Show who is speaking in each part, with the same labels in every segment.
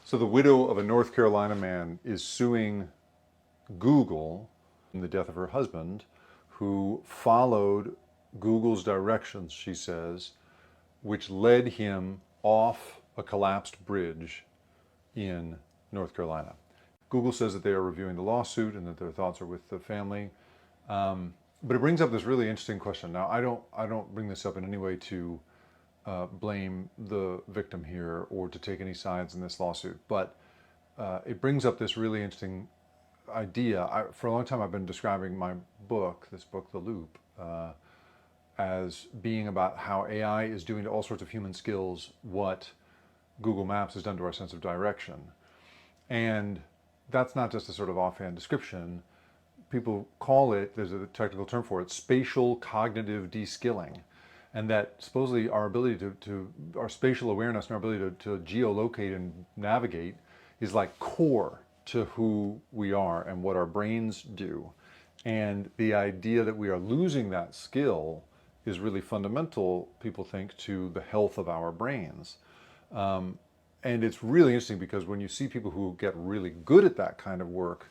Speaker 1: So the widow of a North Carolina man is suing Google in the death of her husband, who followed Google's directions, she says, which led him off a collapsed bridge in North Carolina. Google says that they are reviewing the lawsuit and that their thoughts are with the family. But it brings up this really interesting question. Now, I don't bring this up in any way to blame the victim here or to take any sides in this lawsuit, but it brings up this really interesting idea. For a long time, I've been describing my book, this book, The Loop, as being about how AI is doing to all sorts of human skills what Google Maps has done to our sense of direction. And that's not just a sort of offhand description. People call it, there's a technical term for it, spatial cognitive de-skilling. And that supposedly our ability our spatial awareness and our ability to geolocate and navigate is like core to who we are and what our brains do. And the idea that we are losing that skill is really fundamental, people think, to the health of our brains. And it's really interesting because when you see people who get really good at that kind of work,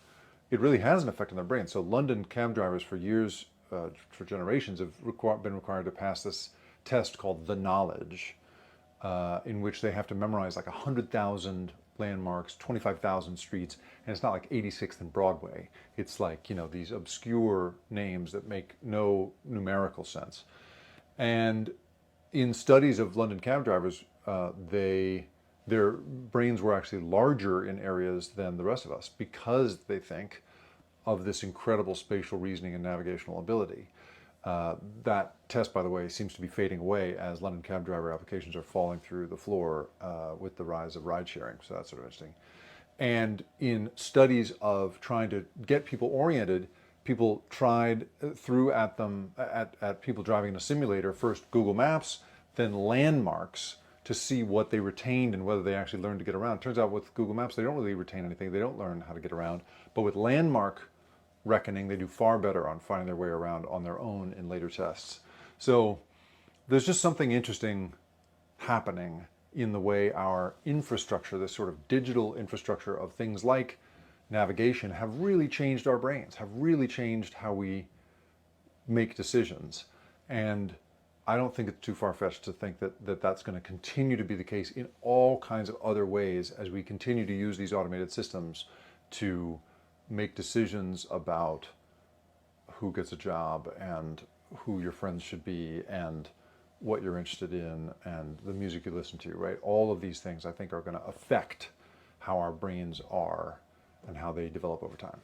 Speaker 1: it really has an effect on their brain. So London cab drivers for years, for generations, have been required to pass this test called the knowledge, in which they have to memorize like 100,000 landmarks, 25,000 streets, and it's not like 86th and Broadway. It's like, these obscure names that make no numerical sense. And in studies of London cab drivers, their brains were actually larger in areas than the rest of us because they think of this incredible spatial reasoning and navigational ability. That test, by the way, seems to be fading away as London cab driver applications are falling through the floor with the rise of ride sharing. So that's sort of interesting. And in studies of trying to get people oriented, people threw at them, at people driving in a simulator, first Google Maps, then landmarks, to see what they retained and whether they actually learned to get around. It turns out with Google Maps, they don't really retain anything. They don't learn how to get around. But with landmark reckoning, they do far better on finding their way around on their own in later tests. So there's just something interesting happening in the way our infrastructure, this sort of digital infrastructure of things like navigation, have really changed our brains, have really changed how we make decisions. And I don't think it's too far-fetched to think that that's going to continue to be the case in all kinds of other ways as we continue to use these automated systems to make decisions about who gets a job and who your friends should be and what you're interested in and the music you listen to, right? All of these things I think are going to affect how our brains are and how they develop over time.